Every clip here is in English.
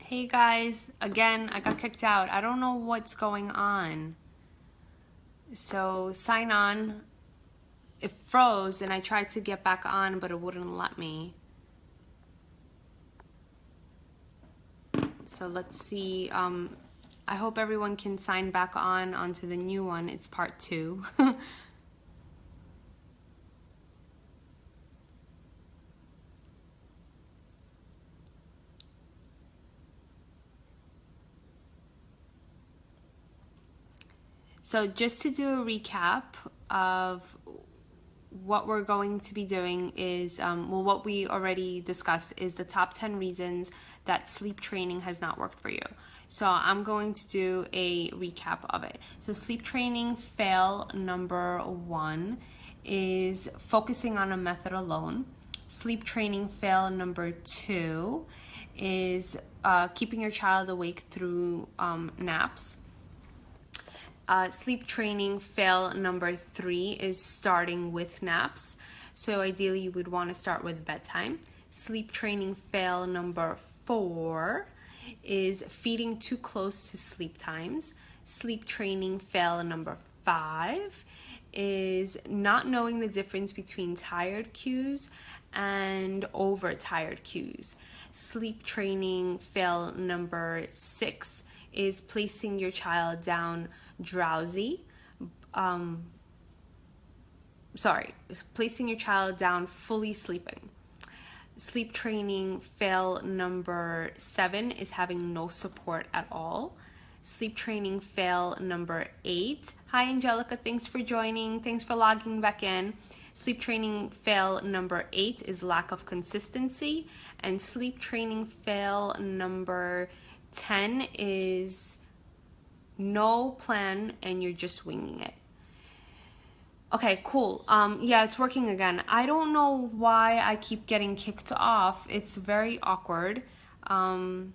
Hey guys, again, I got kicked out. I don't know what's going on. So sign on. It froze and I tried to get back on, but it wouldn't let me. So let's see. I hope everyone can sign back on onto the new one. It's part 2. So just to do a recap of what we're going to be doing is, what we already discussed is the top 10 reasons that sleep training has not worked for you. So I'm going to do a recap of it. So sleep training fail number 1 is focusing on a method alone. Sleep training fail number 2 is keeping your child awake through naps. Sleep training fail number 3 is starting with naps. So ideally you would want to start with bedtime. Sleep training fail number 4 is feeding too close to sleep times. Sleep training fail number 5 is not knowing the difference between tired cues and overtired cues. Sleep training fail number 6 is placing your child down drowsy. Placing your child down fully sleeping. Sleep training fail number 7 is having no support at all. Sleep training fail number 8. Hi Angelica, thanks for joining. Thanks for logging back in. Sleep training fail number 8 is lack of consistency. And sleep training fail number 10 is no plan and you're just winging it. Okay, cool. Yeah, it's working again. I don't know why I keep getting kicked off. It's very awkward. And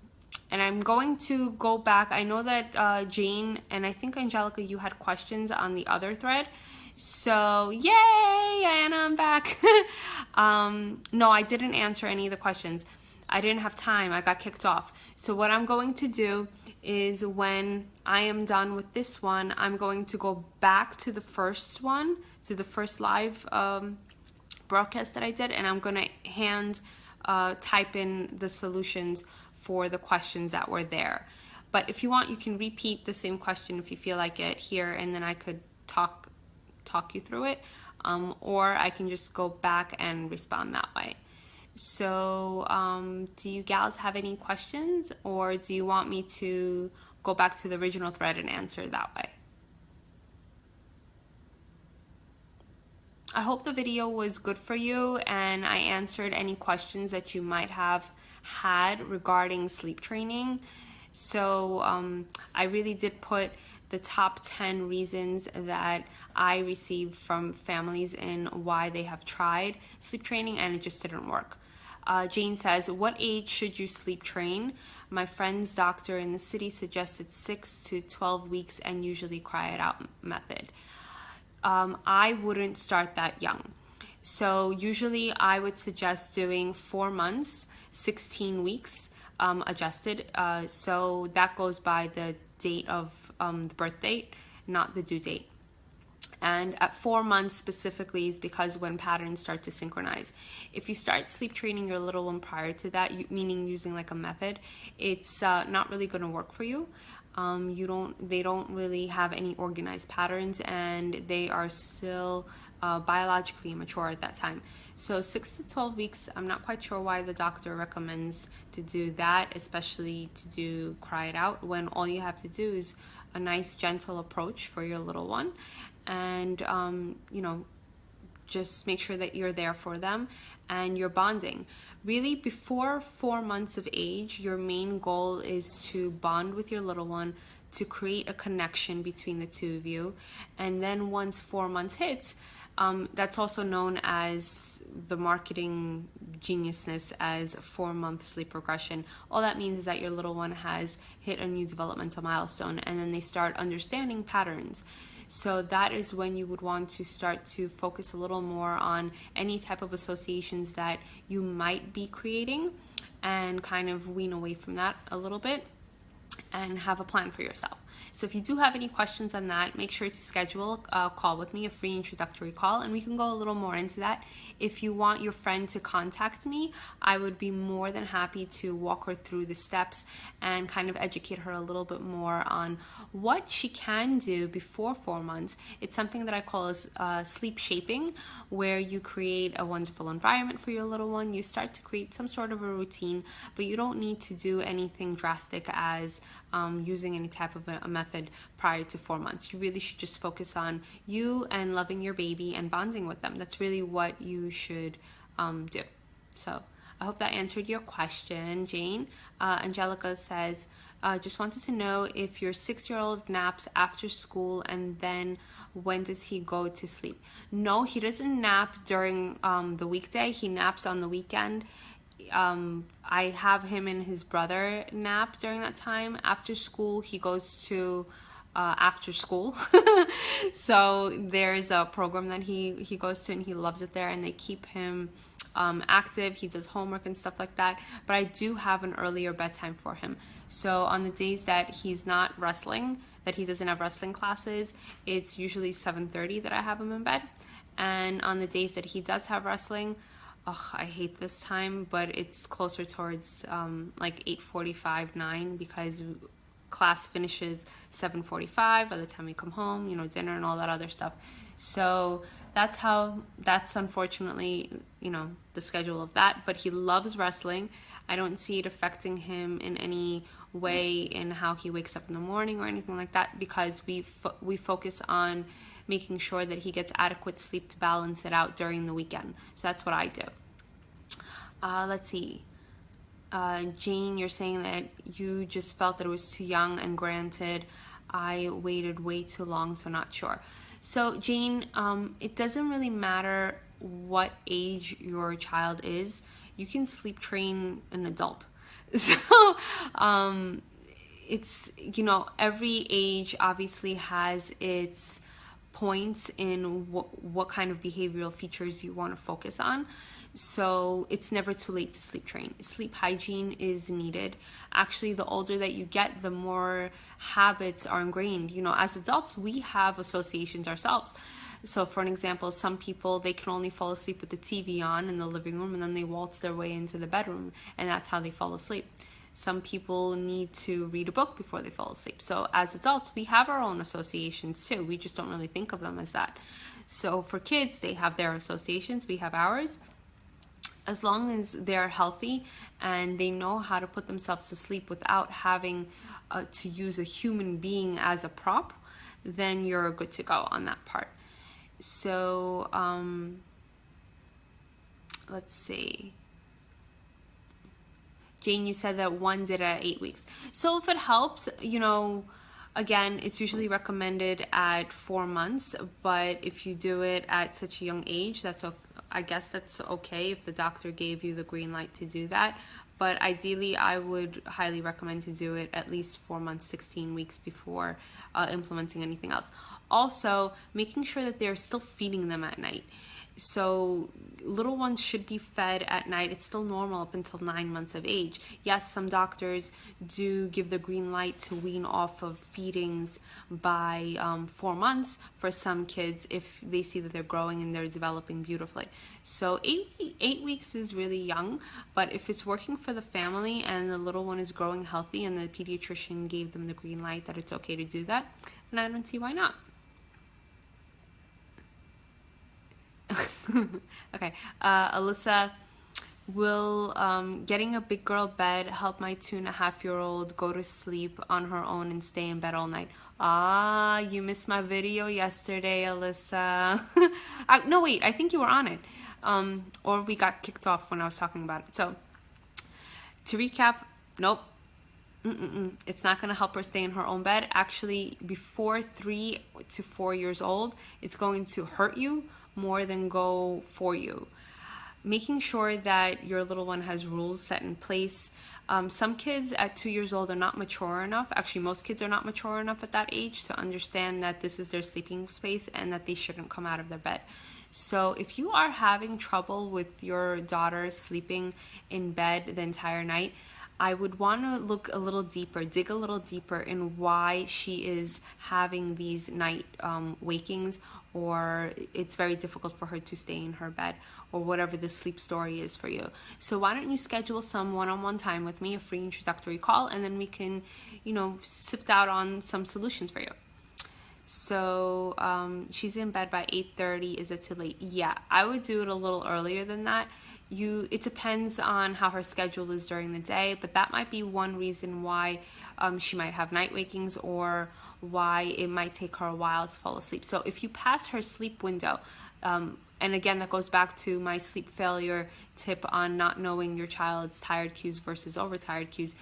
I'm going to go back. I know that Jane and I think Angelica, you had questions on the other thread. So, yay, Anna, I'm back. No, I didn't answer any of the questions. I didn't have time. I got kicked off. So what I'm going to do is when I am done with this one, I'm going to go back to the first one, to the first live broadcast that I did, and I'm going to hand type in the solutions for the questions that were there. But if you want, you can repeat the same question if you feel like it here, and then I could talk you through it, or I can just go back and respond that way. So do you gals have any questions, or do you want me to go back to the original thread and answer that way? I hope the video was good for you and I answered any questions that you might have had regarding sleep training. So I really did put the top 10 reasons that I received from families and why they have tried sleep training and it just didn't work. Jane says, what age should you sleep train? My friend's doctor in the city suggested 6 to 12 weeks and usually cry it out method. I wouldn't start that young. So usually I would suggest doing 4 months, 16 weeks adjusted. So that goes by the date of the birth date, not the due date. And at 4 months specifically is because when patterns start to synchronize. If you start sleep training your little one prior to that, meaning using like a method, it's not really going to work for you. They don't really have any organized patterns and they are still biologically immature at that time. So 6 to 12 weeks, I'm not quite sure why the doctor recommends to do that, especially to do cry it out when all you have to do is a nice gentle approach for your little one. And, just make sure that you're there for them and you're bonding. Really, before 4 months of age, your main goal is to bond with your little one, to create a connection between the two of you. And then once 4 months hits, that's also known as the marketing geniusness as 4-month sleep regression. All that means is that your little one has hit a new developmental milestone and then they start understanding patterns. So that is when you would want to start to focus a little more on any type of associations that you might be creating and kind of wean away from that a little bit and have a plan for yourself. So if you do have any questions on that, make sure to schedule a call with me, a free introductory call, and we can go a little more into that. If you want your friend to contact me, I would be more than happy to walk her through the steps and kind of educate her a little bit more on what she can do before 4 months. It's something that I call as sleep shaping, where you create a wonderful environment for your little one. You start to create some sort of a routine, but you don't need to do anything drastic as using any type of a method prior to 4 months. You really should just focus on you and loving your baby and bonding with them. That's really what you should do. So I hope that answered your question, Jane. Angelica says, just wanted to know if your 6-year-old naps after school, and then when does he go to sleep? No, he doesn't nap during the weekday. He naps on the weekend. I have him and his brother nap during that time. After school, he goes to after school. So there's a program that he goes to, and he loves it there, and they keep him active. He does homework and stuff like that. But I do have an earlier bedtime for him. So on the days that he's not wrestling, that he doesn't have wrestling classes, it's usually 7:30 that I have him in bed. And on the days that he does have wrestling, I hate this time, but it's closer towards like 8:45, 9, because class finishes 7:45 by the time we come home, you know, dinner and all that other stuff. So that's unfortunately, you know, the schedule of that. But he loves wrestling. I don't see it affecting him in any way in how he wakes up in the morning or anything like that, because we focus on making sure that he gets adequate sleep to balance it out during the weekend. So that's what I do. Let's see. Jane, you're saying that you just felt that it was too young, and granted, I waited way too long, so not sure. So Jane, it doesn't really matter what age your child is. You can sleep train an adult. So it's, you know, every age obviously has its points in what kind of behavioral features you want to focus on. So it's never too late to sleep train. Sleep hygiene is needed. Actually, the older that you get, the more habits are ingrained. You know, as adults, we have associations ourselves. So for an example, some people, they can only fall asleep with the TV on in the living room, and then they waltz their way into the bedroom, and that's how they fall asleep. Some people need to read a book before they fall asleep. So as adults, we have our own associations too. We just don't really think of them as that. So for kids, they have their associations, we have ours. As long as they're healthy and they know how to put themselves to sleep without having to use a human being as a prop, then you're good to go on that part. So let's see. Jane, you said that one did at 8 weeks. So if it helps, you know, again, it's usually recommended at 4 months, but if you do it at such a young age, I guess that's okay if the doctor gave you the green light to do that. But ideally, I would highly recommend to do it at least 4 months, 16 weeks before implementing anything else. Also, making sure that they're still feeding them at night. So little ones should be fed at night. It's still normal up until 9 months of age. Yes, some doctors do give the green light to wean off of feedings by 4 months for some kids if they see that they're growing and they're developing beautifully. So 8 weeks is really young, but if it's working for the family and the little one is growing healthy and the pediatrician gave them the green light that it's okay to do that, then I don't see why not. Okay, Alyssa, will getting a big girl bed help my 2.5-year-old go to sleep on her own and stay in bed all night? You missed my video yesterday, Alyssa. No, wait, I think you were on it. Or we got kicked off when I was talking about it. So, to recap, nope. It's not going to help her stay in her own bed. Actually, before 3 to 4 years old, it's going to hurt you more than go for you. Making sure that your little one has rules set in place. Some kids at 2 years old are not mature enough. Actually, most kids are not mature enough at that age to understand that this is their sleeping space and that they shouldn't come out of their bed. So if you are having trouble with your daughter sleeping in bed the entire night, I would want to look a little deeper, dig a little deeper in why she is having these night wakings, or it's very difficult for her to stay in her bed, or whatever the sleep story is for you. So why don't you schedule some one-on-one time with me, a free introductory call, and then we can, sift out on some solutions for you. So she's in bed by 8:30. Is it too late? Yeah, I would do it a little earlier than that. It depends on how her schedule is during the day, but that might be one reason why she might have night wakings, or why it might take her a while to fall asleep. So if you pass her sleep window, and again, that goes back to my sleep failure tip on not knowing your child's tired cues versus overtired cues.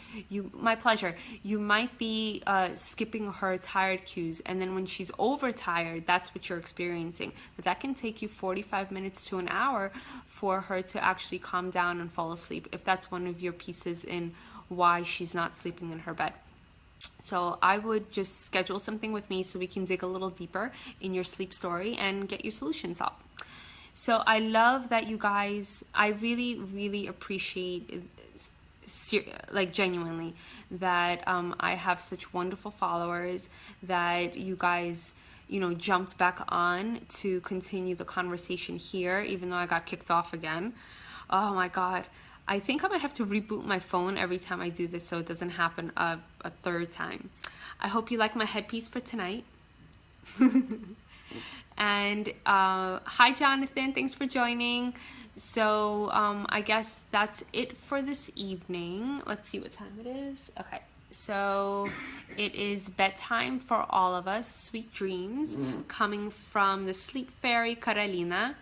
My pleasure. You might be skipping her tired cues, and then when she's overtired, that's what you're experiencing. But that can take you 45 minutes to an hour for her to actually calm down and fall asleep, if that's one of your pieces in why she's not sleeping in her bed. So I would just schedule something with me so we can dig a little deeper in your sleep story and get your solutions up. So I love that you guys, I really, really appreciate, like genuinely, that I have such wonderful followers, that you guys, jumped back on to continue the conversation here, even though I got kicked off again. Oh my God. I think I might have to reboot my phone every time I do this so it doesn't happen a third time. I hope you like my headpiece for tonight. And hi Jonathan, thanks for joining. So I guess that's it for this evening. Let's see what time it is. Okay, so it is bedtime for all of us. Sweet dreams coming from the sleep fairy Carolina.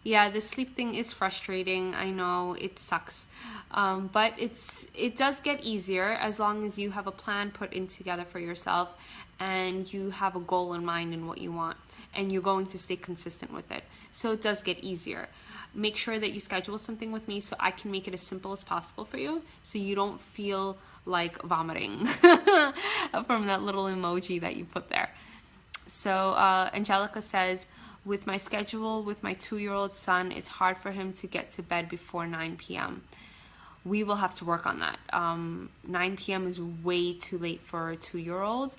Yeah, the sleep thing is frustrating. I know it sucks, but it does get easier as long as you have a plan put in together for yourself, and you have a goal in mind and what you want, and you're going to stay consistent with it. So it does get easier. Make sure that you schedule something with me so I can make it as simple as possible for you, so you don't feel like vomiting from that little emoji that you put there. So Angelica says, with my schedule with my 2-year-old son, it's hard for him to get to bed before 9 p.m. We will have to work on that. 9 p.m. is way too late for a 2-year-old,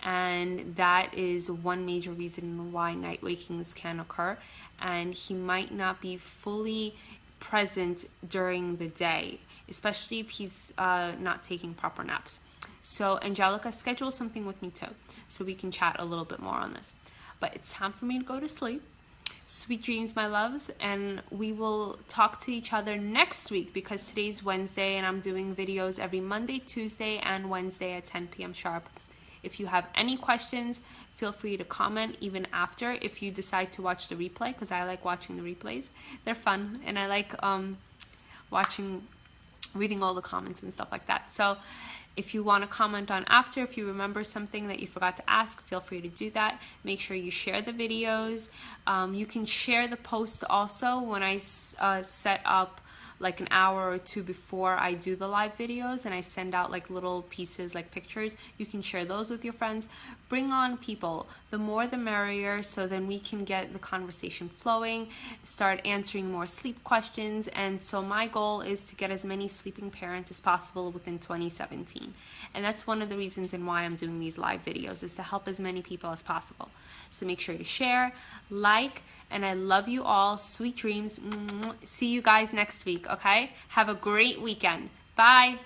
and that is one major reason why night wakings can occur, and he might not be fully present during the day, especially if he's not taking proper naps. So Angelica, schedule something with me too, so we can chat a little bit more on this. But it's time for me to go to sleep. Sweet dreams, my loves, and we will talk to each other next week, because today's Wednesday and I'm doing videos every Monday, Tuesday, and Wednesday at 10 p.m. sharp. If you have any questions, feel free to comment even after, if you decide to watch the replay, because I like watching the replays. They're fun, and I like reading all the comments and stuff like that. So if you want to comment on after, if you remember something that you forgot to ask, feel free to do that. Make sure you share the videos. You can share the post also when I set up like an hour or two before I do the live videos, and I send out like little pieces, like pictures. You can share those with your friends. Bring on people. The more the merrier, so then we can get the conversation flowing, start answering more sleep questions. And so my goal is to get as many sleeping parents as possible within 2017. And that's one of the reasons and why I'm doing these live videos, is to help as many people as possible. So make sure to share, like, and I love you all. Sweet dreams. See you guys next week, okay? Have a great weekend. Bye.